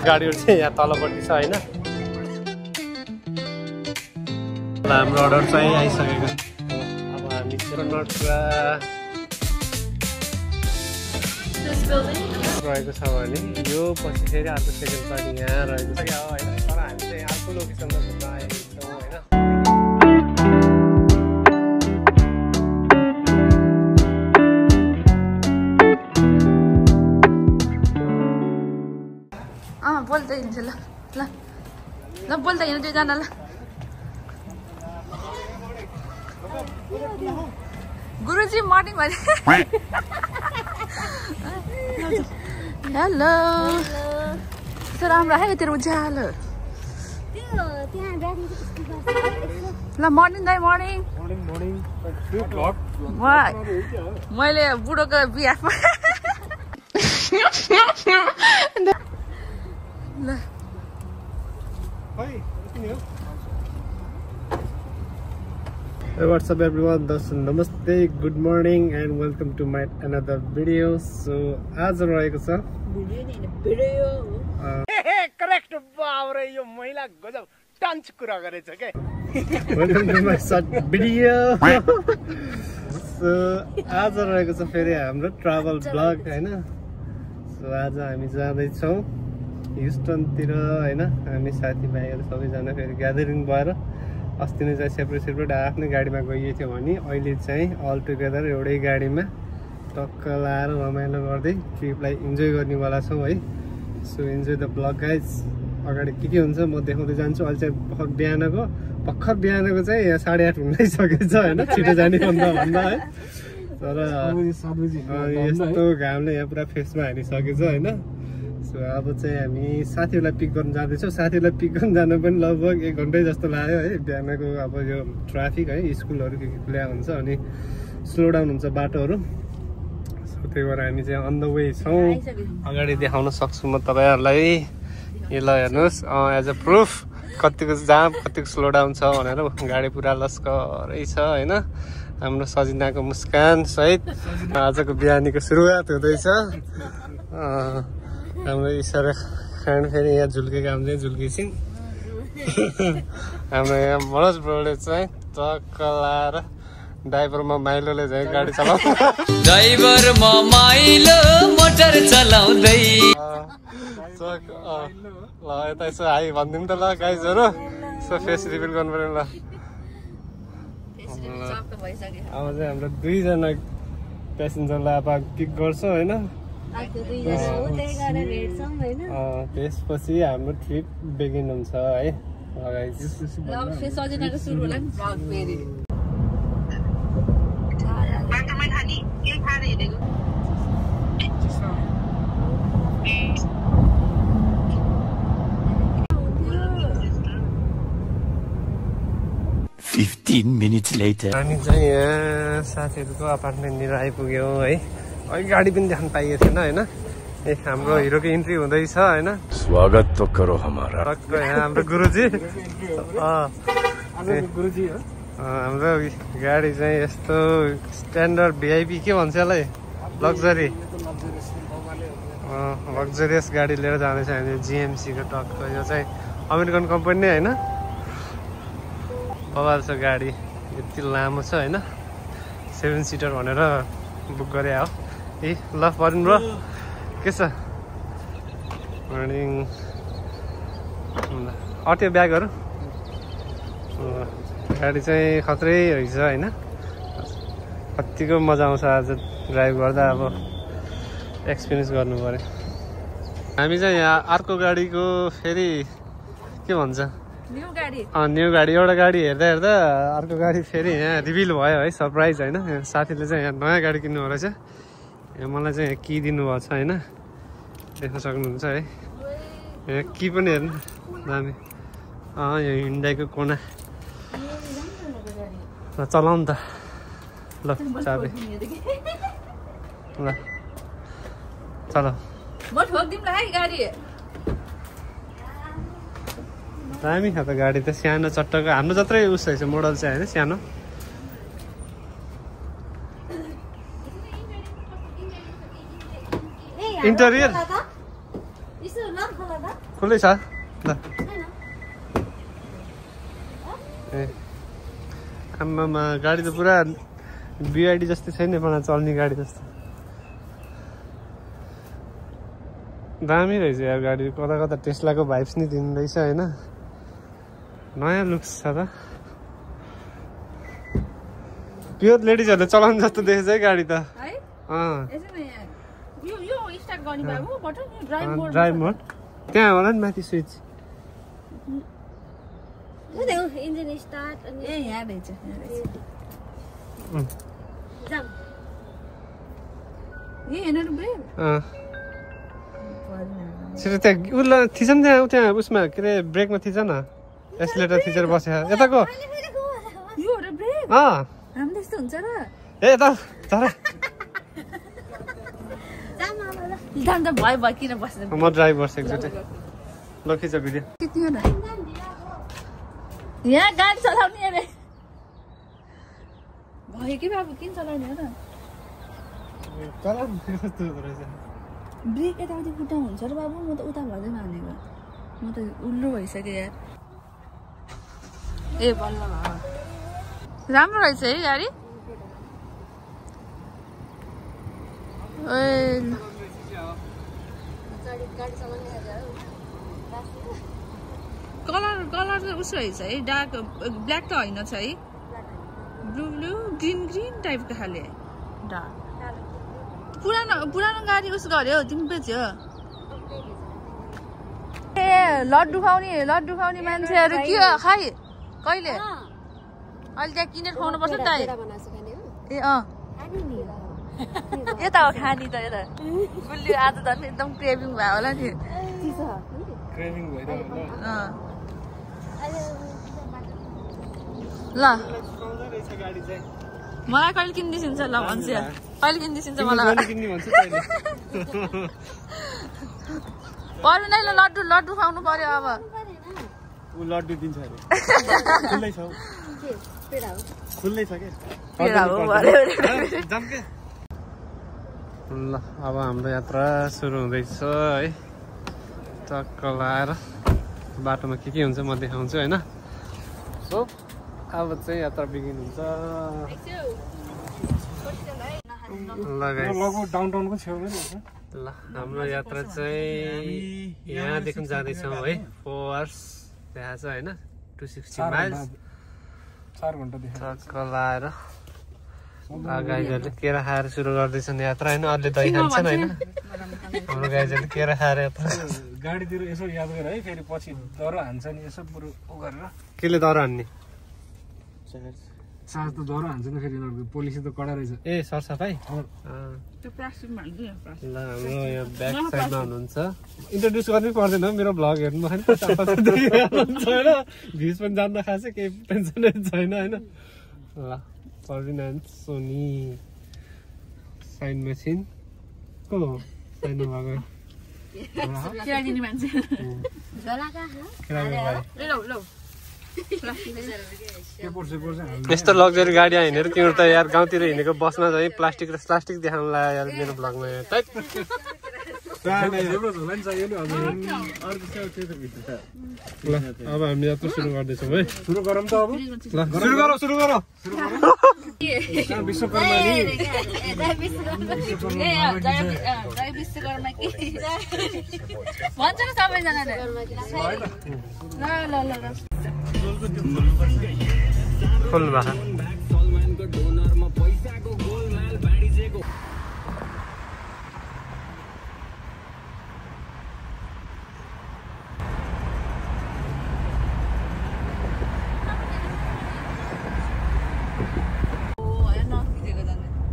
गाडीहरु चाहिँ यहाँ तलपट्टि छ हैन हाम्रो अर्डर चाहिँ आइसकेको छ अब हामी नटपुरा रहेको छ भने यो पछि फेरि अर्को सेकेन्ड पार्टी यहाँ रहेको छ क्या हैन तर हामी चाहिँ अर्को लोकेसनमा घुम्न आएको छौँ हैन बोल्दै हिँड्छ ल ल ल बोल्दै हिँड्नु दुईजना ल गुरुजी मर्निङ भने हेलो यस्तो राम्रो राखेको तेरो उज्यालो ल मर्निङ दाइ मर्निङ मैले बुढोको बिहामा What's up everyone, namaste, good morning and welcome to my another video. So आज रहेको छ भिडियो करेक्ट बाउरे यो महिला गजब टन्च कुरा गरेछ के welcome to my short video. So आज रहेको छ फेरि हाम्रो ट्राभल ब्लग हैन सो आज हामी जाँदै छौं ह्युस्टनतिर हैन हामी साथीभाइहरु सबैजना फेरि ग्यादरिङ भएर अस्ति नै चाहिँ सेपरेट आफ्नै गाडीमा गइएको थियो भने अहिले चाहिँ अल टुगेदर एउटै गाडीमा टक्क लाएर रमाइलो गर्दै ट्रिपलाई इन्जोय गर्नेवाला छौँ है so enjoy the blog guys अगाडि के हुन्छ म देखाउँदै जान्छु अहिले चाहिँ भर्खर बिहानको चाहिँ यहाँ 8:30 हुनै सकेछ हैन छिटो जाने भन्दा है तर यस्तो घामले यहाँ पुरा फेसमा हानिसकेछ हैन सो अब चाहिँ हामी साथीहरूलाई पिक गर्न जाँदैछौँ साथीहरूलाई पिक गर्न जान पनि लगभग 1 घन्टै जस्तो लाग्यो है बिहानको अब यो ट्राफिक है स्कुलहरू के खुल्या हुन्छ अनि स्लो डाउन हुन्छ बाटोहरू सो त्यही भएर हामी चाहिँ अन द वे छौँ अगाडि देखाउन सक्छु म तपाईँहरूलाई यो ल हेर्नुहोस् एज अ प्रुफ कतिको जाम कतिको स्लो डाउन छ भनेर गाडी पुरा लस्करै छ होइन हाम्रो सजिनाको मुस्कान सहित आजको बिहानीको सुरुवात हुँदैछ हाम्रो इसारा खान फेरि यहाँ झुल्केको हामी चाहिँ झुल्केछौँ हाम्रो यहाँ मनोज ब्रोले चाहिँ टक्क लाएर ड्राइभरमा माइलोले चाहिँ गाडी चलाउँछ ड्राइभरमा माइलो मोटर चलाउँदै ल यता यसो हाई भनिदिउँ त ल गाइजहरू यसो फेस रिभिल गर्नु पर्यो ल अब चाहिँ हाम्रो 2 जना प्यासेन्जरलाई अब पिक गर्छौँ होइन त्यसपछि हाम्रो ट्रिप बिगिन हुन्छ है minutes later हामी चाहिँ यहाँ साथीहरूको अपार्टमेन्टनिर आइपुग्यौँ है अहिले गाडी पनि देख्न पाइएको थिएन होइन हाम्रो हिरोको इन्ट्री हुँदैछ होइन स्वागत तो करो हमारा यहाँ हाम्रो गुरुजी हाम्रो गाडी चाहिँ यस्तो स्ट्यान्डर्ड भिआइपी के भन्छ यसलाई लग्जरियस गाडी लिएर जाँदैछ हामी जिएमसीको टक्क यो चाहिँ अमेरिकन कम्पनी नै होइन बवाल छ गाडी यति लामो छ होइन 7 सिटर भनेर बुक गरे हो ए ल परेन ब्रो के छ मर्निङ अट्यो ब्यागहरू गाडी चाहिँ खत्रै रहेछ होइन कतिको मजा आउँछ आज ड्राइभ गर्दा अब एक्सपिरियन्स गर्नु पर्यो हामी चाहिँ यहाँ अर्को गाडीको फेरि के भन्छ न्यू गाडी एउटा गाडी हेर्दा अर्को गाडी फेरि यहाँ रिभिल भयो है सरप्राइज होइन साथीले चाहिँ यहाँ नयाँ गाडी किन्नु रहेछ यहाँ मलाई चाहिँ यहाँ की दिनुभएको छ होइन देख्न सक्नुहुन्छ है यहाँ की पनि हेर्नु दामी यो हिन्डाईको कोना ल चलाउनु त ल चाबी ल चल दामी छ त गाडी त सानो चट्टको हाम्रो जत्रै उस रहेछ मोडल चाहिँ होइन सानो इन्टेरियर खुल्लै छ ल ए आम्मामा गाडी त पुरा बिआइडी जस्तै छैन मलाई चल्ने गाडी जस्तो दामी रहेछ यार गाडी कता कता टेस्लाको भाइब्स नि दिँदैछ होइन नयाँ लुक्स छ त प्योर लेडिजहरूले चलाउनु जस्तो देखेछ है गाडी त ड्राइभ मोड त्यहाँ होला नि माथि स्विच छिटो त्यहाँ उसलाई थिच नि त्यहाँ उसमा के अरे ब्रेकमा थिच न एस्लेटर थिचेर बस्यो यताको ए यता म ड्राइभ गर्छु एकचोटि ल खिच भिडियो यहाँ गाडी चलाउने अरे भयो कि बाबु किन चलाउने हो र ब्रेक यताउति खुट्टा हुन्छ र बाबु म त उता भर्दै मानेको म त उल्लु भइसक्यो यार ए बल्ल राम्रो रहेछ है गाडी कलर कलर चाहिँ उस रहेछ है डार्क ब्ल्याक त होइन छ है ब्लू ब्लू ग्रीन ग्रीन टाइपको खाले डार्क पुरानो गाडी उस गर्यो तिमी बेच्यो ए लड्डु खाउने मान्छेहरू के हो खाइ कहिले अहिले त्यहाँ किनेर खुवाउनु पर्छ त ए यता हो खानी त यता गुल्ली आज त एकदम क्रेभिङ भयो होला नि ल मलाई कहिले किनिदिन्छ ल भन्छ कहिले किनिदिन्छ मलाई पर्यो नै ल लड्डु खुवाउनु पर्यो अब लड्डु दिन्छ अरे खुल्लै छ के ल अब हाम्रो यात्रा सुरु हुँदैछ है टक्क लाएर बाटोमा के हुन्छ म देखाउँछु होइन सो अब चाहिँ यात्रा बिगिन हुन्छ डाउनटाउनको छेउमै ल हाम्रो यात्रा चाहिँ यहाँदेखि जाँदैछौँ है 4 आवर्स देखाएको छ होइन 260 माइल्स 4 घण्टा टक्क लाएर गाईहरूले केरा खाएर सुरु गर्दैछन् यात्रा होइन अरूले दही खान्छन् होइन हाम्रो गाईहरूले केरा खाएर यात्रा गाडीतिर यसो याद गरेर है फेरि पछि दह्रो हान्छ नि यसो पुरो गरेर केले दह्रो हान्ने साँझ त दह्रो हान्छ नि फेरि पोलिसी त कडा रहेछ ए सरसफाइ ल हाम्रो यहाँ ब्याक साइडमा हुनुहुन्छ इन्ट्रोड्युस गर्नै पर्दैन मेरो भ्लग हेर्नु होइन भ्युज पनि जान्न खास केही टेन्सनै छैन होइन ल पर्विन एन्ड सोनी साइन मेसिन को हो साइन भएको यस्तो लग्जरी गाडी हिँडेर तिम्रो त यार गाउँतिर हिँडेको बसमा चाहिँ प्लास्टिक देखाउनु लाग्यो यार मेरो भ्लगमा अब हामी यात्रा सुरु गर्दैछौँ है सुरु गरौँ त अब सुरु गरौँ विश्वकर्मा खोल्नु भएको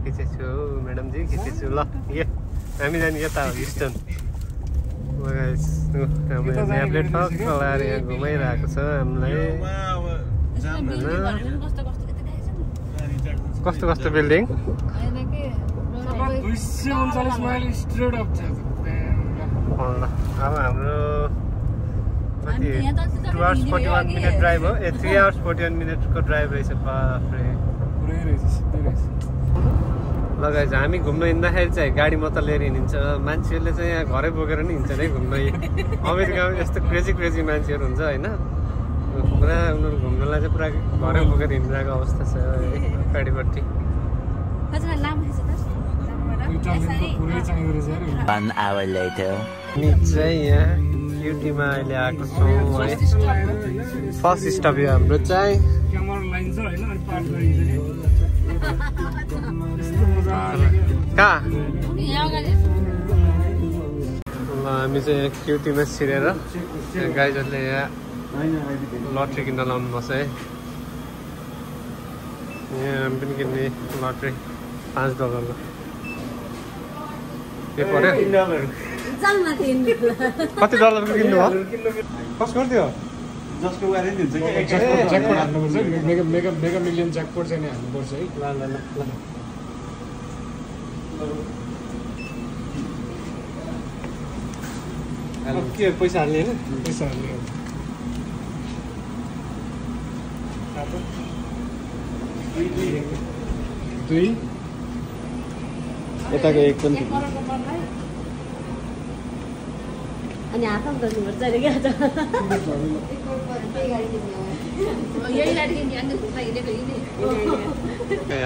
खिचेछु म्याडमजी खिचेछु ल हामी जाने यता हो हिस्टन ट्याब्लेट ठक्क लगाएर यहाँ घुमाइरहेको छ हामीलाई कस्तो बिल्डिङ अब हाम्रो 2 hours 41 minute ड्राइभ हो 3 hours 41 minute को ड्राइभ रहेछ बाफ्रे लगाइन्छ हामी घुम्न हिँड्दाखेरि चाहिँ गाडी मात्र लिएर हिँड्छ मान्छेहरूले चाहिँ यहाँ घरै बोकेर नि हिँड्छ है घुम्न अमेरिकामा यस्तो क्रेजी मान्छेहरू हुन्छ होइन पुरा उनीहरू घुम्नलाई चाहिँ पुरा घरै बोकेर हिँडिरहेको अवस्था छ अगाडिपट्टि 1 hour later. हामी चाहिँ यहाँ क्युटीमा अहिले आएको छौँ है फर्स्ट स्टप यो हाम्रो चाहिँ कहाँ ल हामी चाहिँ क्युटीमा छिरेर गाइजहरूले यहाँ लट्री किन्न लाउनु पर्छ है यहाँ हामी पनि किन्ने लट्री $5 के पर्यो कति डलरको किन्नु भयो कस गरिदियो जसको वारेन्टी हुन्छ कि ज्याकपट हाल्नुपर्छ मेगा मिलियन ज्याकपट चाहिँ हाल्नुपर्छ है ल के पैसा हाल्ने होइन पैसा हाल्ने दुई यताको एक पनि अनि हातमा गर्नुपर्छ अरे क्या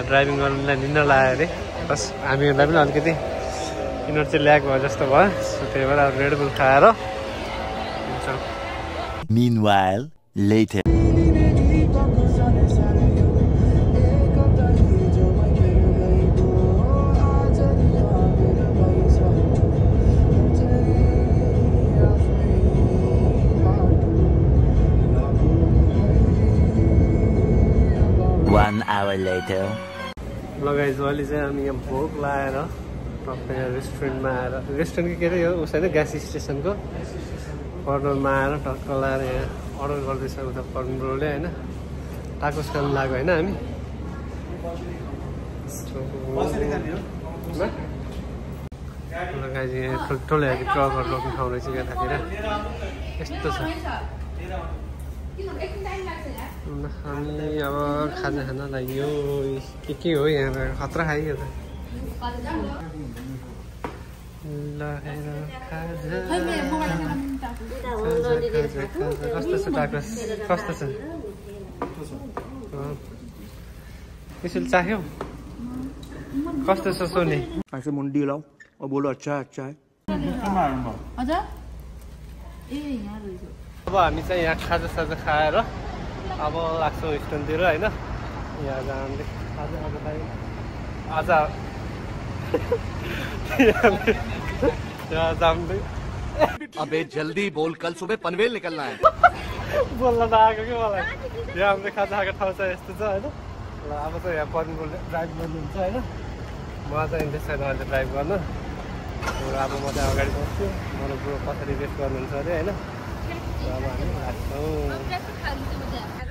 ड्राइभिङ गर्नुलाई निन्द्रा लाग्यो अरे बस हामीहरूलाई पनि अलिकति यिनीहरू चाहिँ ल्याक भयो जस्तो भयो त्यही भएर अब रेड बुल खाएर हिँड्छौँ Meanwhile, later. Later. लगाइज अहिले चाहिँ हामी यहाँ भोक लाएर टक्कै रेस्टुरेन्टमा आएर रेस्टुरेन्टको के अरे यो उस होइन ग्यास स्टेसनको कर्नरमा आएर टक्क लाएर यहाँ अर्डर गर्दैछ उता कर्नरले होइन टाकोस खानु लाग्यो होइन हामी लगाइज यहाँ ठुल्ठुलो हेरी ट्रकहरू रोक्ने ठाउँ रहेछ यतातिर यस्तो छ हामी अब खाजा खानलाई यो के हो यहाँ खतरा खाइयो त कस्तो छ टाकोस कस्तो छ त्यसले चाख्यो कस्तो छ सोनी ऐसे मुंडी लाओ और बोलो अच्छा है अब हामी चाहिँ यहाँ खाजा साजा खाएर अब लाग्छौँ स्टेसनतिर होइन यहाँ जाँदै आज यहाँ जाँदै अबे जल्दी बोल कल सुबह पनवेल निकलना है बोल्न नआएको कि मलाई यहाँ हाम्रो खाजा खाएको ठाउँ चाहिँ यस्तो छ होइन ल अब चाहिँ यहाँ पनवेल ड्राइभ गर्नुहुन्छ होइन म चाहिँ इन्ट्रेस्ट छैन अहिले ड्राइभ गर्न अब म चाहिँ अगाडि बस्छु मलाई बुढो पछाडि रेस्ट गर्नुहुन्छ अरे होइन अब हामी लाग्छौँ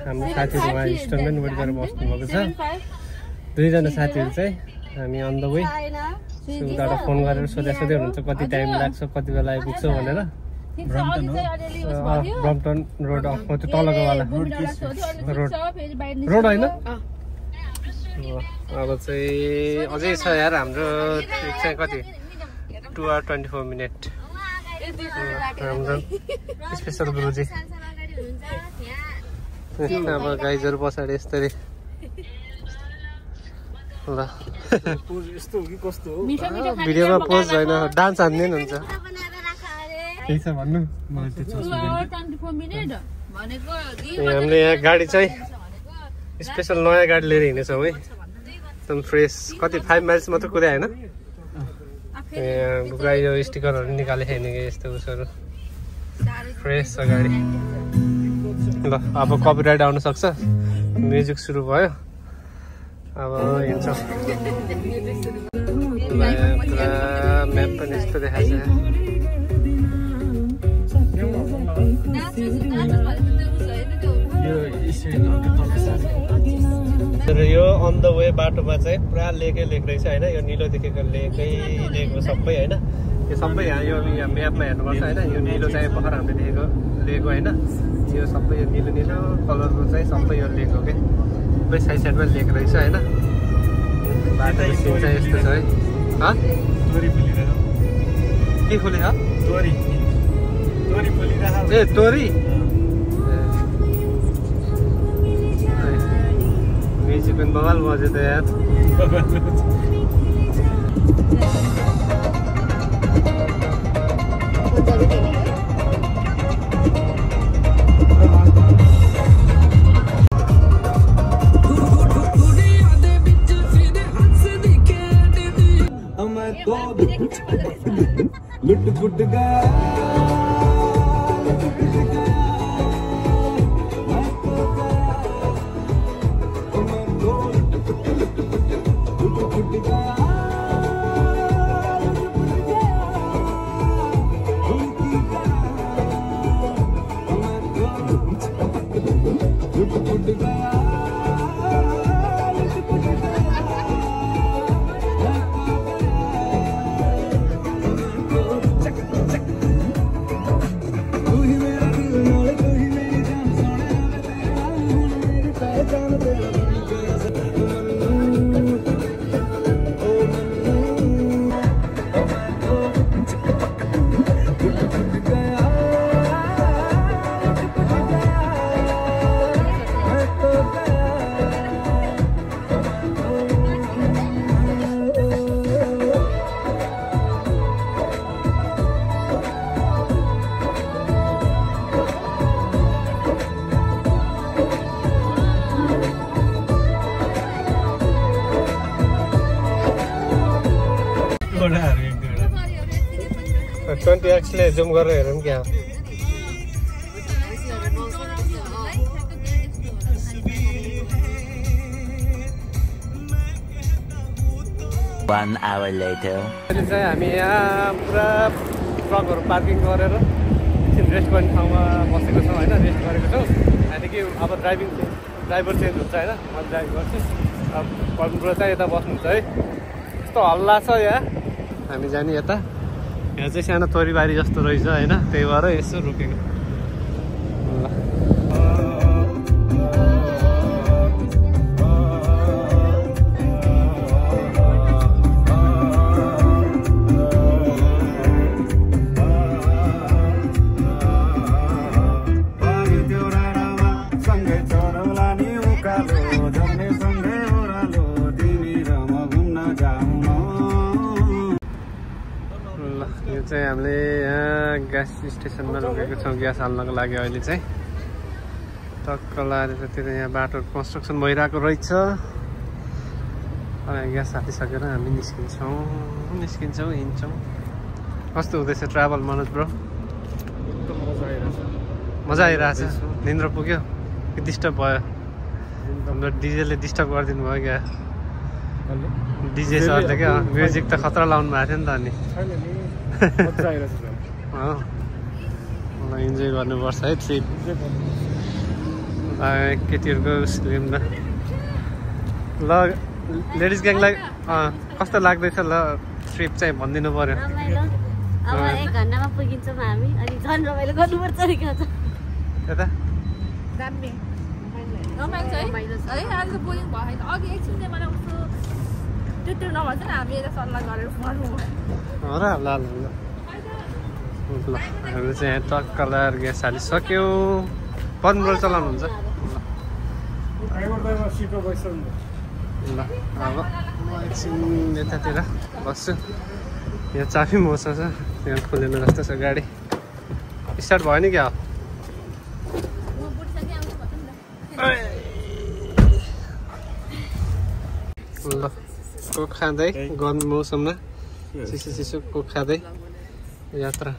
हाम्रो साथीहरू उहाँ स्टेसनमै वेट गरेर बस्नुभएको छ दुईजना साथीहरू चाहिँ हामी अन द वे उताबाट फोन गरेर सोधे हुनुहुन्छ कति टाइम लाग्छ कति बेला आइपुग्छौँ भनेर ब्रम्पटन रोड त्यो तलको वाला रोड होइन अब चाहिँ अझै छ यार हाम्रो चाहिँ कति 2 hours 24 minutes हाम्रो स्पेसल गुरुजी अब गाइजहरू पछाडि यस्तरी ल भिडियोमा पोज होइन डान्स हान्ने हुन्छ त्यही छ भन्नु हामीले यहाँ गाडी चाहिँ स्पेसल नयाँ गाडी लिएर हिँडेछौँ है एकदम फ्रेस कति 5 miles मात्र कुदायो होइन गाडी यो स्टिकरहरू निकालेको छैन कि यस्तो उसहरू फ्रेस छ गाडी ल अब कपिराइट आउन सक्छ म्युजिक सुरु भयो अब हिँड्छौँ म्याप पनि यस्तो देखाएको छ यो अन द वे बाटोमा चाहिँ पुरा लेकै लेक रहेछ होइन यो निलो देखेको लेकै लेक हो सबै होइन यो सबै यहाँ यो म्यापमा हेर्नुपर्छ होइन यो निलो चाहिँ भर्खर हामीले देखेको लेक हो होइन यो सबै यो निलो निलो कलरको चाहिँ सबै यो लेक हो क्या सबै साइड साइडमा लेक रहेछ होइन बाटोको सिन चाहिँ यस्तो छ है। तोरी फुलिरहेको के फुलेको? तोरी फुलिरहेको। ए तोरी म्युजिक पनि बवाल बज्यो त यार। लुट फुट गया ले जुम गरेर हेरौँ क्या। One hour later. अहिले चाहिँ हामी यहाँ पुरा ट्रकहरू पार्किङ गरेर एकछिन रेस्ट गर्ने ठाउँमा बसेको छौँ होइन। रेस्ट गरेको छौँ त्यहाँदेखि अब ड्राइभर चेन्ज हुन्छ होइन। म ड्राइभ गर्छु। अब पल्पुरा चाहिँ यता बस्नुहुन्छ है। यस्तो हल्ला छ यहाँ। हामी जाने यता। यहाँ चाहिँ सानो तोरीबारी जस्तो रहेछ होइन। त्यही भएर यसो रोकेको। चाहिँ हामीले यहाँ ग्यास स्टेसनमा रोकेको छौँ ग्यास हाल्नको लागि। अहिले चाहिँ टक्क लाएर त्यतिर यहाँ बाटो कन्स्ट्रक्सन भइरहेको रहेछ। ग्यास हालिसकेर हामी निस्किन्छौँ हिँड्छौँ। कस्तो हुँदैछ ट्राभल मनोज ब्रो? मजा आइरहेछ। निन्द्रा पुग्यो कि डिस्टर्ब भयो? हाम्रो डिजेले डिस्टर्ब गरिदिनु भयो क्या। डिजे सरले क्या म्युजिक त खतरा लाउनु भएको थियो नि त। अनि मलाई इन्जोय गर्नुपर्छ है ट्रिप। केटीहरूको उसले ल लेडिज ग्याङलाई कस्तो लाग्दैछ ल ट्रिप चाहिँ भनिदिनु पर्यो। अब 1 घन्टामा पुगिन्छौँ हामी अनि झन् रमाइलो गर्नुपर्छ नि क्या। यता रमाइलो छ है। आज बोलिङ भयो अघि एकछिन चाहिँ मलाई उसो त्यो नभन्छ नि हामी यता सल्लाह गरेर गर्नु हो र। ल हाम्रो चाहिँ यहाँ टक्क लगाएर ग्यास हालिसक्यो। 15 चलाउनुहुन्छ ल। अब म एकछिन यतातिर बस्छु। यहाँ चाबी मसँग छ। यहाँ खोलेन जस्तो छ गाडी। स्टार्ट भयो नि क्या? ल कोक खाँदै गर्मी मौसममा चिसो कोक खाँदै यात्रा।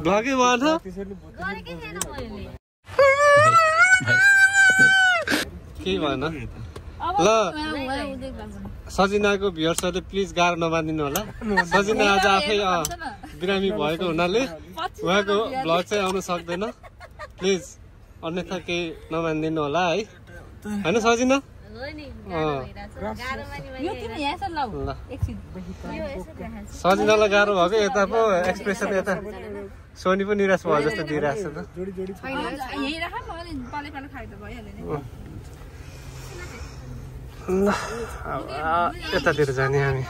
ब्लगै भएन के भएन ल। सजिनाको भ्युअर्सहरूले प्लिज गाह्रो नबानिदिनु होला। सजिना आज आफै बिरामी भएको हुनाले उहाँको भ्लग चाहिँ आउनु सक्दैन। प्लिज अन्यथा केही नमानिदिनु होला है। होइन सजिना? सजिनालाई गाह्रो भएको यता पो एक्सप्रेसन यता सोनी पनि निराश भयो जस्तो दिइरहेको छ त। ल यतातिर जाने हामी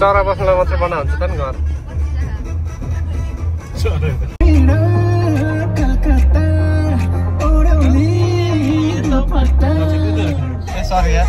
चरा बस्नुलाई मात्रै बना हुन्छ त नि घर सरी यार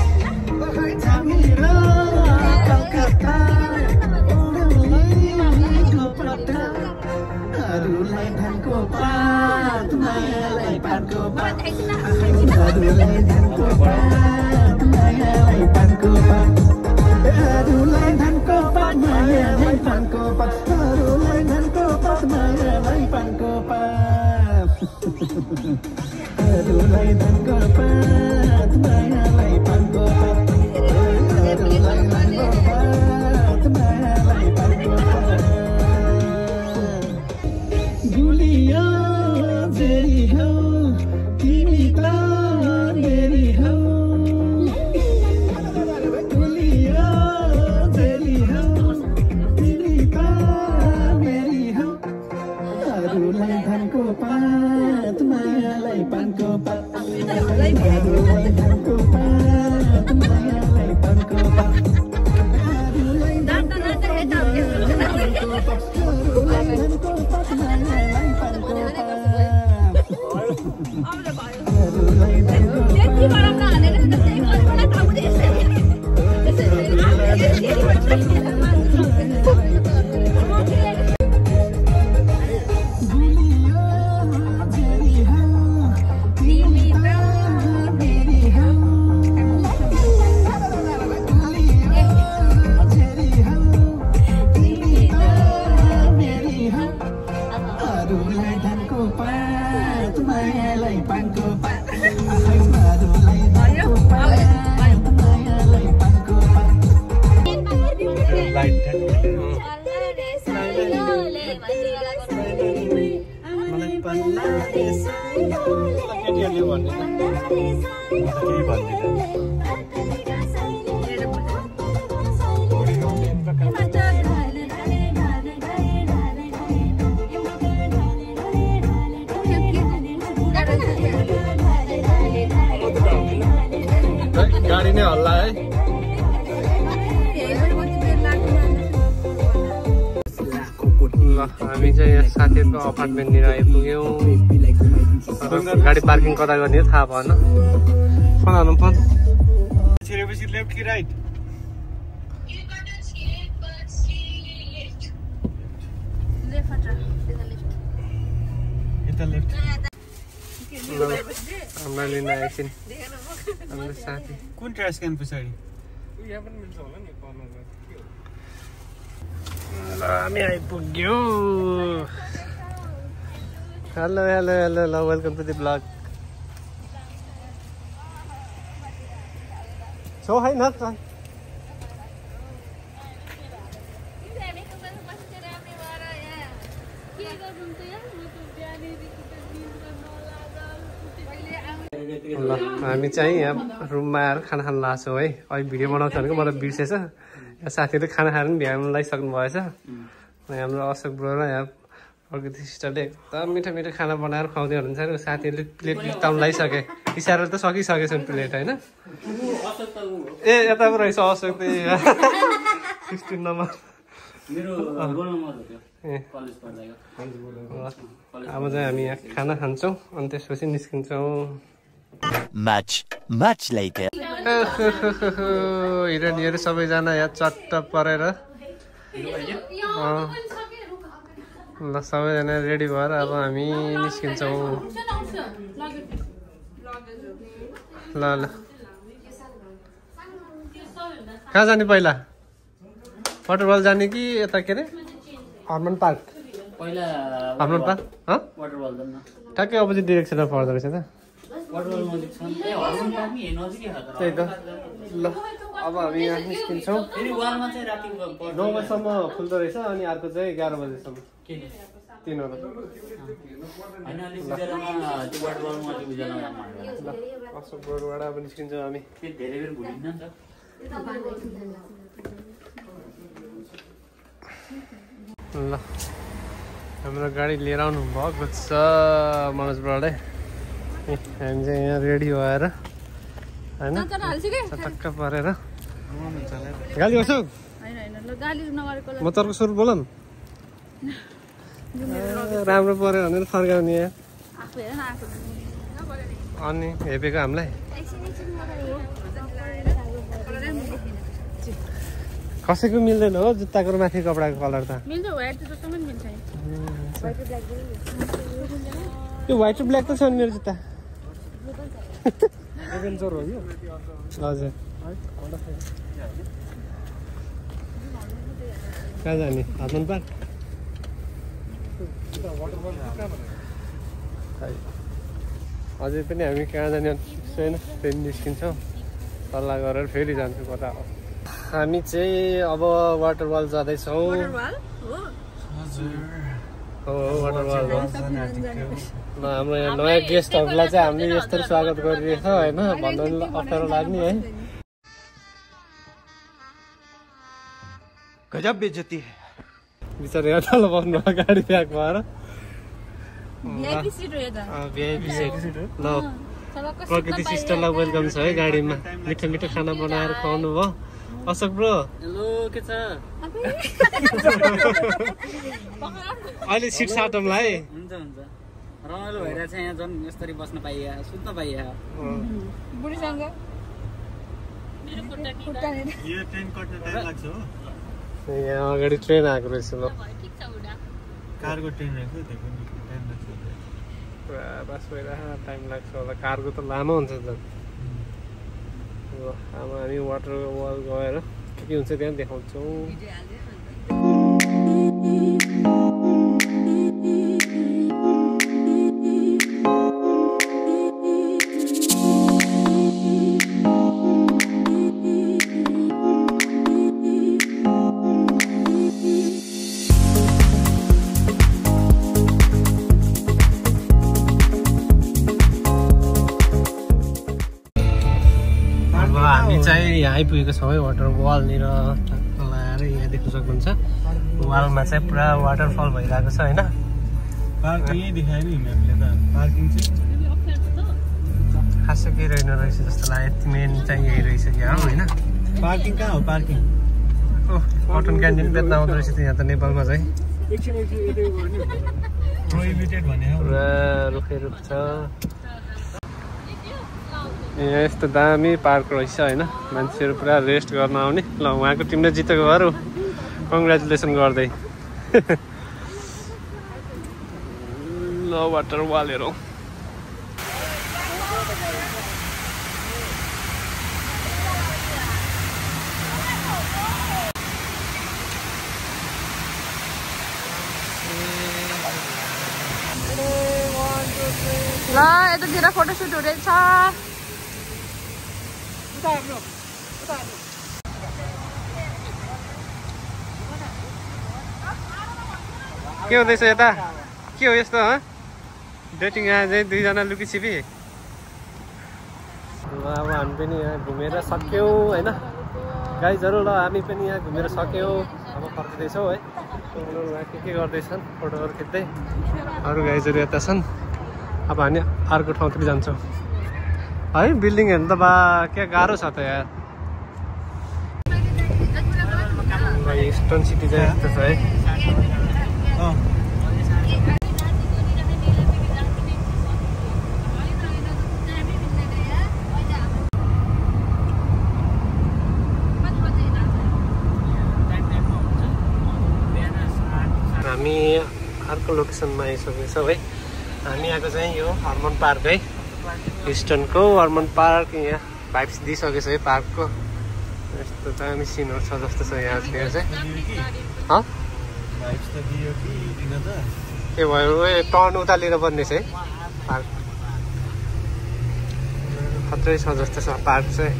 गाडी नै हल्ला है ल हामी चाहिँ यहाँ साथीहरुको अपार्टमेन्टनिर आइपुग्यौं गाडी पार्किङ कता गर्ने हो थाहा भएन फोन हाल्नु फोन छिरेपछि लेफ्ट कि राइट यता लेफ्ट हमरा लिन एकछिन हाम्रो साथी कुन ट्रास क्यान पछाडी यहाँ पनि मिल्छ होला नि कर्नरमा ल हामी आइपुग्यौं हेलो हेलो हेलो ल वेलकम टु द ब्लग सो है न ल हामी चाहिँ यहाँ रुममा आएर खाना खान लाग्छौँ है अहिले भिडियो बनाउँछ भनेको मलाई बिर्सेछ यहाँ साथीहरूले खाना खाएर पनि भ्याउनु लगाइसक्नु भएछ हाम्रो अशोक ब्रो र यहाँ प्रकृति सिस्टरले एकदम मिठो मिठो खाना बनाएर खुवाउँदै हुनुहुन्छ साथीहरूले प्लेट बिस्ताउनु लगाइसके इसाराले त सकिसकेछन् प्लेट होइन ए यता पो रहेछ अशोक 16 नम्बर अब चाहिँ हामी यहाँ खाना खान्छौँ अनि त्यसपछि निस्किन्छौँ Much later. हिरोनीहरू सबैजना यहाँ चट्ट परेर ल सबैजना रेडी भएर अब हामी निस्किन्छौँ। ल ल कहाँ जाने पहिला? वाटरफल जाने कि यता के अरे हर्मन पार्क? पहिला हर्मन पार्क वाटरफल जान्न। ठ्याक्कै अपोजिट डिरेक्सनमा पर्दो रहेछ त। वाटरफल नजिक छ। ए हर्मन पार्क नि नजिकै हो त। त्यही त। ल अब हामी यहाँ निस्किन्छौँ। फेरि वालमा चाहिँ राति 9 बजीसम्म खुल्दो रहेछ अनि अर्को चाहिँ 11 बजीसम्म। के तीनवटा। हैन अलि उज्यालोमा त्यो वाटरफलमा अलि उज्यालोमा ल अशोक रोडबाट अब निस्किन्छौँ हामी। फेरि धेरै बेर भुलिन्न नि त। ल हाम्रो गाडी लिएर आउनु भएको छ मनोजबाटै। हामी चाहिँ यहाँ रेडी भएर होइन चटक्क परेर गाली गर्छौ? म तर्को सुरु बोल न। राम्रो पऱ्यो भनेर फर्काउने यहाँ अनि हेपेको हामीलाई। कसैको मिल्दैन हो जुत्ताको माथि कपडाको कलर त। यो व्हाइट र ब्ल्याक त छ नि मेरो जुत्ता। एभेन्जर हो यो? हजुर। कहाँ जाने? हर्मन पार्क? अझै पनि हामी कहाँ जाने छैन, फेरि निस्किन्छौँ सल्लाह गरेर फेरि जान्छौँ कता हो। हामी चाहिँ अब वाटरफल जाँदैछौँ। हो वाटरफल हो। हाम्रो यहाँ नयाँ गेस्टहरूलाई चाहिँ हामीले यस्तरी स्वागत गरिरहेछ होइन, भन्नु अप्ठ्यारो लाग्ने है। गजब बेइज्जती है। बिचारा यहाँ तल बस्नु गाडी प्याक भएर। ल प्रकृति सिस्टरलाई वेलकम छ है गाडीमा। मिठो मिठो खाना बनाएर खुवाउनु भयो अशोक ब्रो। हेलो के छ? अहिले सिट साटौँलाई। हुन्छ हुन्छ रमाइलो भइरहेछ यहाँ झन् यसरी बस्न पाइया सुत्न पाइया। बुढीसँग यहाँ अगाडि ट्रेन आएको रहेछ। ल कारको ट्रेन आएको त्यो पनि टाइम लाग्छ। पुरा बास भइरहेको टाइम लाग्छ होला। कारको त लामो हुन्छ झन्। ल अब हामी वाटरफल गएर के हुन्छ त्यहाँ देखाउँछौँ। हामी चाहिँ यहाँ आइपुगेको छौँ है वाटरफलनिर। लगाएर यहाँ देख्न सक्नुहुन्छ वालमा चाहिँ पुरा वाटरफल भइरहेको छ होइन। पार्किङ यही देखायो नि म्यापले त। पार्किङ चाहिँ खासै केही रहेन रहेछ जस्तो लाग्यो। मेन चाहिँ यही रहेछ क्या हो होइन। पार्किङ कहाँ हो? पार्किङ कटन क्यान्टिन बेच्न आउँदो रहेछ यहाँ त नेपालमा चाहिँ। प्रोहिबिटेड भने हो। पुरा रुखै रुख छ यहाँ। यस्तो दामी पार्क रहेछ होइन। मान्छेहरू पुरा रेस्ट गर्न आउने। ल उहाँको टिमले जितेको भएर कङ्ग्रेचुलेसन गर्दै। ल वाटरफल हेरौँ। ल यतातिर फोटोसुट हुँदैछ। के हुँदैछ यता? के हो यस्तो? डेटिङ आए चाहिँ दुईजना लुकी छिपी। अब हामी पनि यहाँ घुमेर सक्यौँ होइन गाइजहरू। ल हामी पनि यहाँ घुमेर सक्यौँ। अब फर्किँदैछौँ है। उनीहरू के गर्दैछन् फोटोहरू खिच्दै। अरू गाइजहरू यता छन्। अब हामी अर्को ठाउँतिर जान्छौँ है। बिल्डिङ हेर्नु त क्या गाह्रो छ त यार। स्टोन सिटी चाहिँ यस्तो छ है। हामी लोकेसनमा आइसकेको छौँ है। हामी आएको चाहिँ यो हर्मन पार्क है, हिस्टनको हर्मन पार्क। यहाँ भाइब्स दिइसकेको छ है पार्कको। यस्तो दामी सिनहरू छ जस्तो छ यहाँ चाहिँ के भयो टर्न उतालेर बन्ने छ है पार्क। खत्रै छ जस्तो छ पार्क चाहिँ।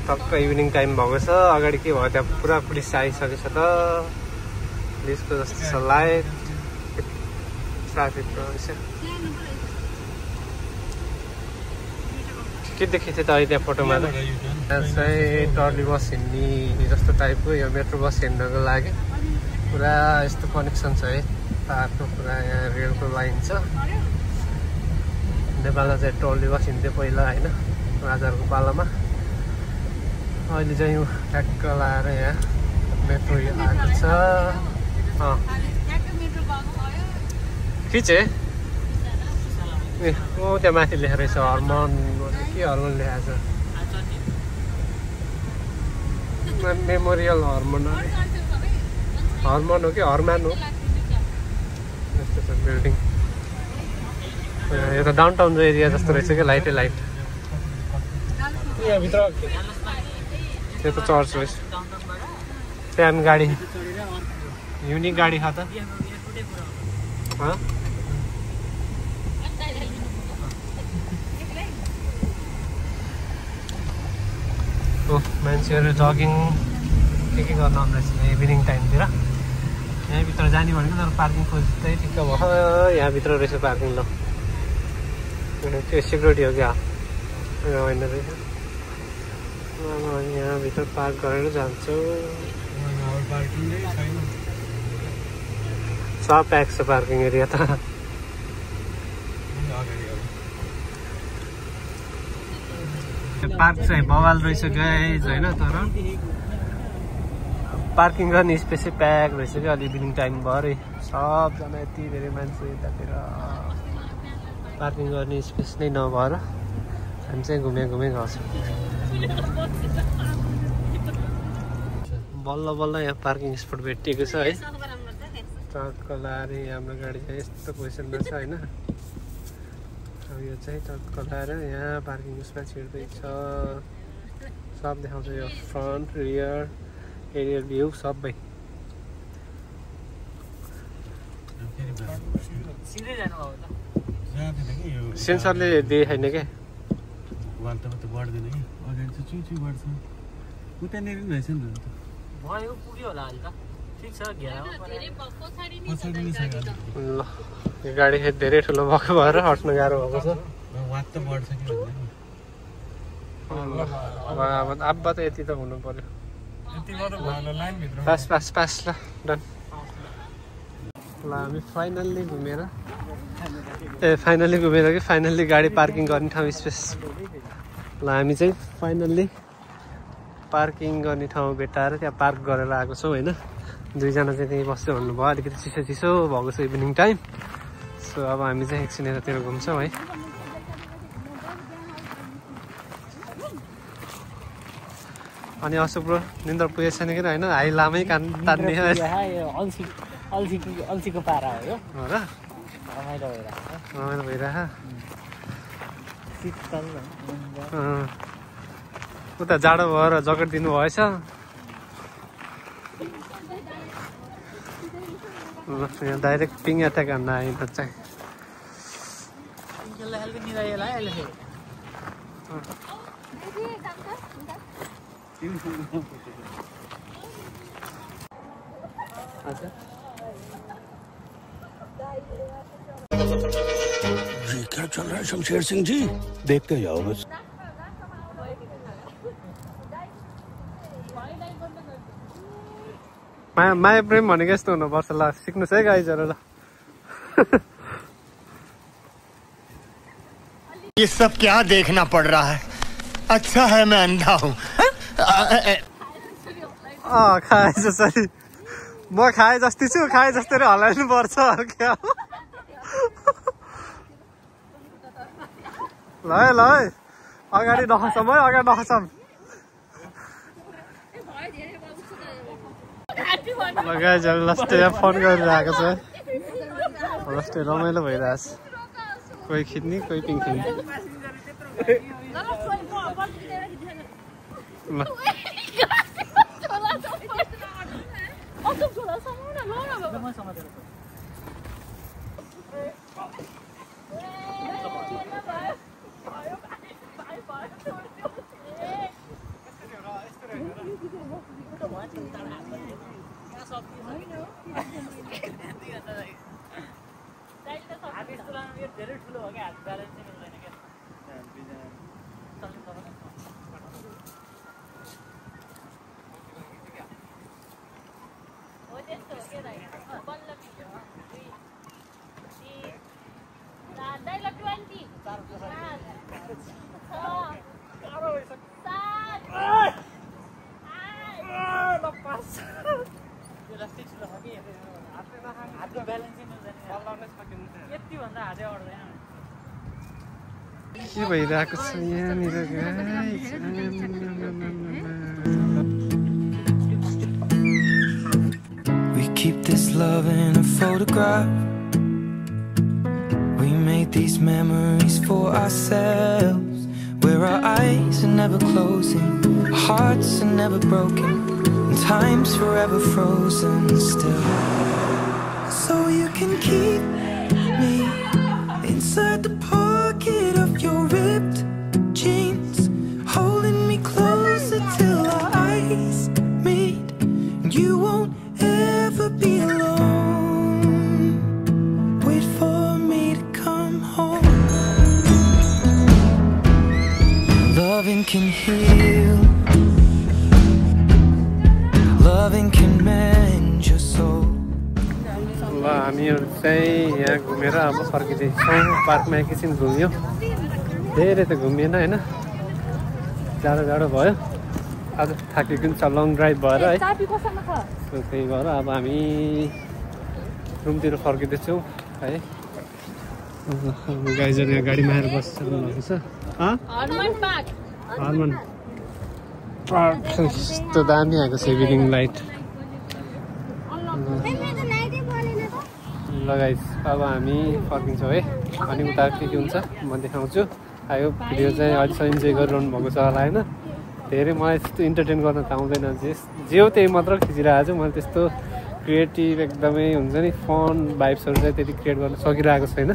टक्क इभिनिङ टाइम भएको छ। अगाडि के भयो त्यहाँ पुरा पुलिस आइसकेको छ त, पुलिसको जस्तो छ लाइट ट्राफिकको के देखिन्छ त अहिले त्यहाँ फोटोमा त। त्यहाँ चाहिँ ट्रली बस हिँड्ने जस्तो टाइपको यो मेट्रो बस हिँड्नको लागि पुरा यस्तो कनेक्सन छ है पार्कको। पुरा यहाँ रेलको लाइन छ। नेपालमा चाहिँ ट्रली बस हिँड्थ्यो पहिला होइन, राजाहरूको पालामा। अहिले चाहिँ यो ट्याक्क लाएर यहाँ मेट्रो आएको छ। खिचे ए त्यहाँ माथि लेखेर छ हर्मन, के हर्मन लेखेको छ, मेमोरियल हर्मन हो कि हर्मान हो यस्तो छ बिल्डिङ। यो त डाउनटाउन एरिया जस्तो रहेछ क्या, लाइटै लाइट। यहाँभित्र त्यो त चर्च रहेछ। त्यहाँ गाडी युनिक गाडी खा त मान्छेहरू जगिङ के गर्न आउँदैछ इभिनिङ टाइमतिर। यहाँभित्र जाने भनेको तर पार्किङ खोज्दै ठिक्क भयो। यहाँभित्र रहेछ पार्किङ। ल त्यो सिक्युरिटी हो क्या होइन रहेछ। यहाँभित्र पार्क गरेर जान्छौँ। सब प्याक छ पार्किङ एरिया त। पार्क चाहिँ बवाल रहेछ गाइज होइन, तर पार्किङ गर्ने स्पेस चाहिँ प्याक रहेछ क्या। अलि इभिनिङ टाइम भरे सबजना यति धेरै मान्छे यतातिर पार्किङ गर्ने स्पेस नै नभएर हामी चाहिँ घुमे गएको छौँ। बल्ल बल्ल यहाँ पार्किङ स्पट भेटिएको छ है। टक्क लाएर हाम्रो गाडी चाहिँ यस्तो पोजिसनमा छ होइन। अब यो चाहिँ टक्क लाएर यहाँ पार्किङ उसमा छिर्दैछ। सब देखाउँछ यो फ्रन्ट रियर एरियर भ्यू सबै। सेन्सरले देखाइन क्या। ल यो गाडी धेरै ठुलो भएको भएर हट्न गाह्रो भएको छ। अब त यति त हुनु पर्यो। पास पास पास ल डन। ल हामी फाइनल्ली घुमेर कि फाइनल्ली गाडी पार्किङ गर्ने ठाउँ स्पेस। ल हामी चाहिँ फाइनल्ली पार्किङ गर्ने ठाउँ भेटाएर त्यहाँ पार्क गरेर आएको छौँ होइन। दुईजना चाहिँ त्यहीँ बस्यो भन्नुभयो। अलिकति चिसो चिसो भएको छ इभिनिङ टाइम। सो अब हामी चाहिँ एकछिन यतातिर घुम्छौँ है। अनि अशोक ब्रो निन्द्रा पुगेको छैन कि होइन? हाई लामै कान तान्ने अल्छीको पारा हो र रमाइलो भइरहेको। उता जाडो भएर ज्याकेट दिनु भएछ। यहाँ डाइरेक्ट पिङ एट्याक हान्न आयो त चाहिँ। ये क्या चल रहा है शमशेर सिंह जी? देखते जाओ बस। माया प्रेम भनेको यस्तो हुनुपर्छ। ल सिक्नुहोस् है गाइजहरू। ल ये सब क्या देखना पड़ रहा है? अच्छा है मैं अंधा हूँ। खाए जसरी म खाए जस्तै छु, खाए जस्तै हल्लाइनु पर्छ क्या। ल है ल है अगाडि नखसम है, अगाडि नखसम। गाइजहरु लास्टै फोन गरिरहेको छ लास्टै रमाइलो भइरहेछ कोही खिच्ने कोही पिङ खिच्ने के भइरहेको छ यहाँनिर guys We keep this love in a photograph. We made these memories for ourselves, where our eyes are never closing, our hearts are never broken, and time's forever frozen still. So you can keep me inside the pocket of your ripped jeans, holding me closer till our eyes meet, and you won't ever be alone. Wait for me to come home. Loving can heal, loving can mend your soul. ल हामीहरु चाहिँ यहाँ घुमेर अब फर्किँदैछौँ पार्कमा एकैछिन घुम्यो धेरै त घुमिएन हैन जाडो भयो आज थाकेको पनि छ लङ ड्राइभ भएर है त्यही भएर अब हामी रुमतिर फर्किँदैछौँ है गाइजहरु यहाँ गाडीमा आएर बसिसक्नु भएको छ हर्मन पार्क कस्तो दामी आएको छ इभिनिङ लाइट ल गाइस अब हामी फर्किन्छौँ है अनि उता के हुन्छ म देखाउँछु आयो भिडियो चाहिँ अहिलेसम्म इन्जोय गरिरहनु भएको छ होला होइन धेरै मलाई त्यस्तो इन्टरटेन गर्न त आउँदैन जे हो त्यही मात्र खिचिरहेको छु मैले त्यस्तो क्रिएटिभ एकदमै हुन्छ नि फन भाइब्सहरू चाहिँ त्यति क्रिएट गर्न सकिरहेको छैन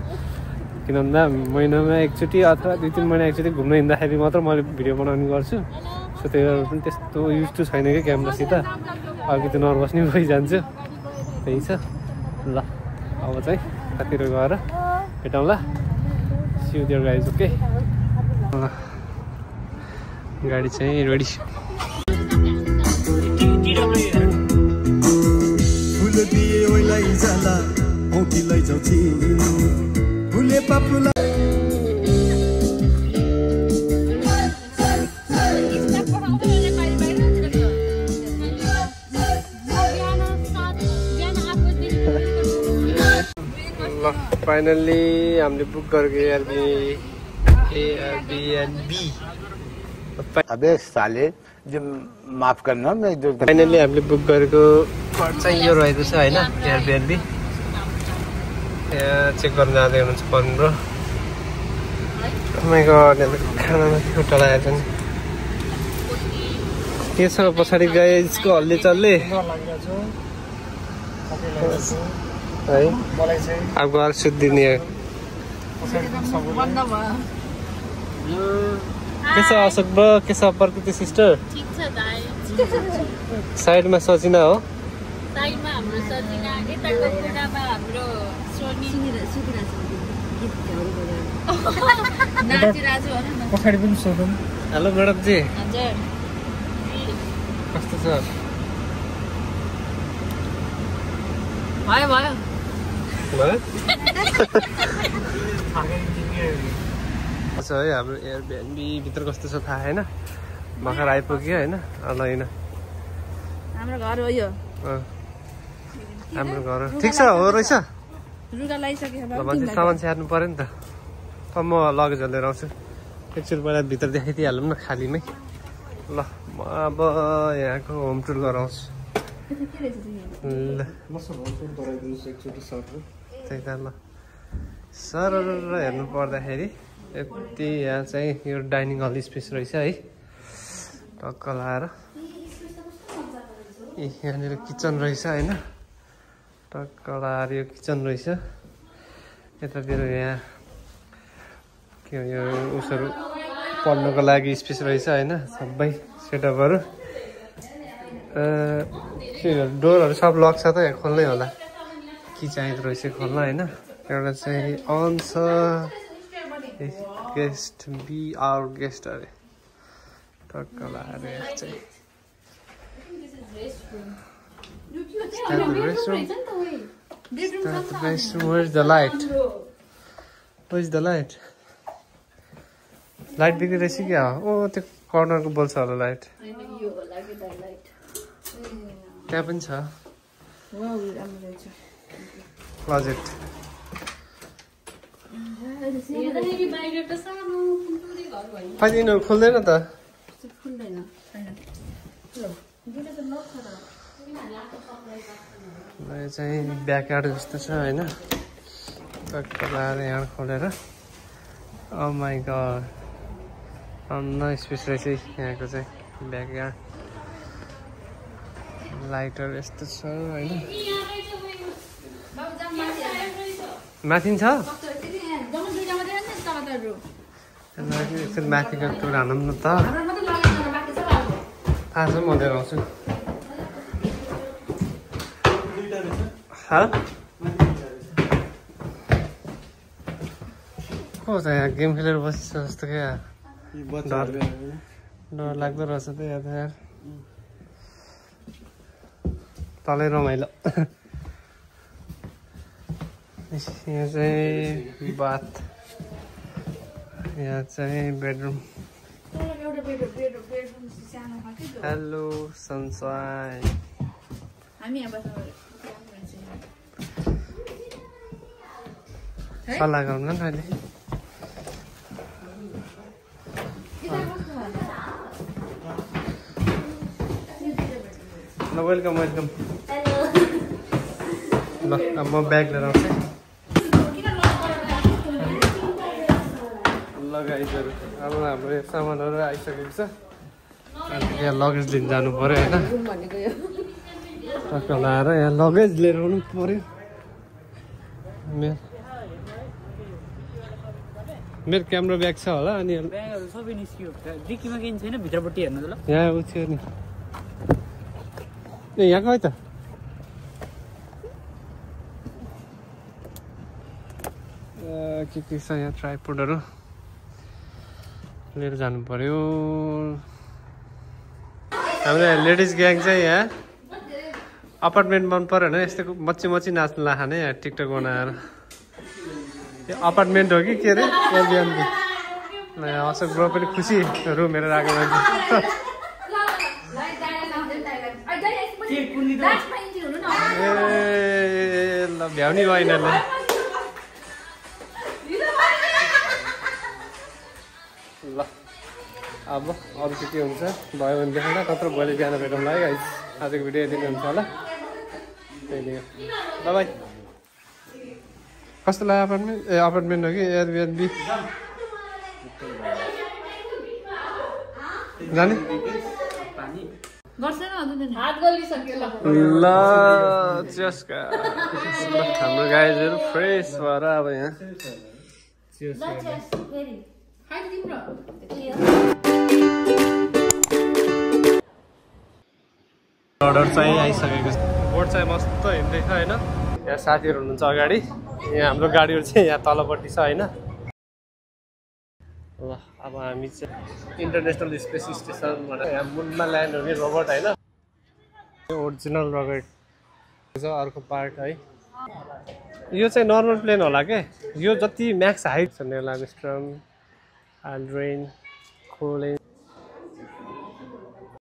किन भन्दा महिनामा एकचोटि अथवा 2-3 महिना एकचोटि घुम्न हिँड्दाखेरि मात्र मैले भिडियो बनाउने गर्छु सो त्यही भएर पनि त्यस्तो युज टु छैन कि क्यामेरासित अलिकति नर्भस नै भइजान्छु त्यही छ ल अब चाहिँ कतिर गएर भेटौँला see you there guys okay गाडी चाहिँ रेडी फुल दिए ओइलाई जाला औँठी लैजाउ चिनी फुले पापुला फाइनली हामीले बुक गरेको एयरबीएनबी अबे साले जो माफ करना मैं जो फाइनली हामीले बुक गरेको चाहिँ यो रहेको छ हैन एयरबीएनबी यहाँ चेक गर्न जाँदै हुनुहुन्छ 15 माइ गॉड खानामा खुट्टा लागेको छ नि के छ पछाडि गाइजको हल्ले चल्ले है अब गएर सुत्दिने के छ अशोक ब्रो के छ प्रकृति सिस्टर साइडमा सजिना हो साइडमा हाम्रो सजिना यताको कुरामा हाम्रो सोनी नाचिराजु हो न पछाडि पनि सोधौँ हेलो म्याडम जी हजुर कस्तो छ भयो छ है हाम्रो एयरबीएनबी भित्र कस्तो छ थाहा हैन भर्खर आइपुग्यो हैन ल हैन हाम्रो घर हो यो हाम्रो घर ठिक छ हो रहेछ रुगा लाइसके ल भन्छ सामान स्याहार्नु पर्यो नि त म लगेज लिएर आउँछु एकचोटि पहिला भित्र देखाइदिइहालौँ न खालीमै ल म अब यहाँको होम टुर गराउँछु त्यही त ल सर हेर्नु पर्दाखेरि यति यहाँ चाहिँ यो डाइनिङ हल स्पेस रहेछ है टक्क लाएर यहाँनिर किचन रहेछ होइन टक्क लाएर यो किचन रहेछ यतातिर यहाँ के यो उसहरू पढ्नुको लागि स्पेस रहेछ होइन सबै सेटअपहरू के डोरहरू सब लक छ त यहाँ खोल्नै होला के चाहिँदो रहेछ खोल्न होइन एउटा चाहिँ अन छ गेस्ट बी आवर गेस्ट अरे टक्क लाएर यहाँ चाहिँ Where's the light? Where's the light? Light बिग्रिरहेछ क्या हो त्यो कर्नरको बल्छ होला लाइट त्यहाँ पनि छ क्लोजेट फाइदा यिनीहरू खोल्दैन त यो चाहिँ ब्याकयार्ड जस्तो छ होइन टक्क लाएर यहाँ खोलेर ओ माई गड अन्न स्पेस रहेछ यहाँको चाहिँ ब्याकयार्ड लाइटहरू यस्तो छ होइन माथि छ माथिको टुर हानौँ न त थाहा छ म लिएर आउँछु को छ यहाँ गेम खेलेर बसिन्छ जस्तो क्या डर लाग्दो रहेछ त यहाँ त यार तलै रमाइलो यहाँ चाहिँ बाथ यहाँ चाहिँ बेडरुम हेलो सनसाइन सल्लाह गरौँ न अहिले ल वेलकम वेलकम ल अब म ब्याग लिएर आउँछु ल गाइजहरू अब हाम्रो सामानहरू आइसकेको छ अनि यहाँ लगेज लिन जानु पऱ्यो होइन टक्क लाएर यहाँ लगेज लिएर आउनु पऱ्यो मेरो क्यामेरा ब्याग छ होला अनि सबै निस्कियो डिक्कीमा केही छैन भित्रपट्टि हेर्नु त ल यहाँ उ थियो नि ए यहाँ खै त के छ यहाँ ट्राइपोडहरू लिएर जानु पर्यो हाम्रो लेडिज ग्याङ चाहिँ यहाँ अपार्टमेन्ट मन पऱ्यो होइन यस्तो मच्ची मच्ची नाच्नु लाखाने यहाँ टिकटक बनाएर यो अपार्टमेन्ट हो कि के अरे एयरबिएनबी अशोक ब्रो पनि खुसी रुम हेरेर आएको मान्छे ए ल भ्याउनी भयो यिनीहरूले ल अब अरू के हुन्छ भयो भने देखाउँदा कत्रो भोलि बिहान भेटौँला है गाइस आजको भिडियो यति नै हुन्छ होला त्यही हो ल बाई कस्तो लाग्यो अपार्टमेन्ट ए अपार्टमेन्ट हो कि एयरबिएनबी जाने ल चेस्का हाम्रो गाइजहरू फ्रेस भएर अब यहाँ अर्डर चाहिँ आइसकेको छ बोर्ड चाहिँ मस्त हिँड्दैछ होइन यहाँ साथीहरू हुनुहुन्छ अगाडि यहाँ हाम्रो गाडीहरू चाहिँ यहाँ तलपट्टि छ होइन ल अब हामी चाहिँ इन्टरनेसनल स्पेस स्टेसनबाट यहाँ मुनमा ल्यान्ड हुने रोबोट होइन ओरिजिनल रोबोट छ अर्को पार्ट है यो चाहिँ नर्मल प्लेन होला के यो जति म्याक्स हाइट छ नेल आर्मस्ट्रङ एल्ड्रिन कोलिन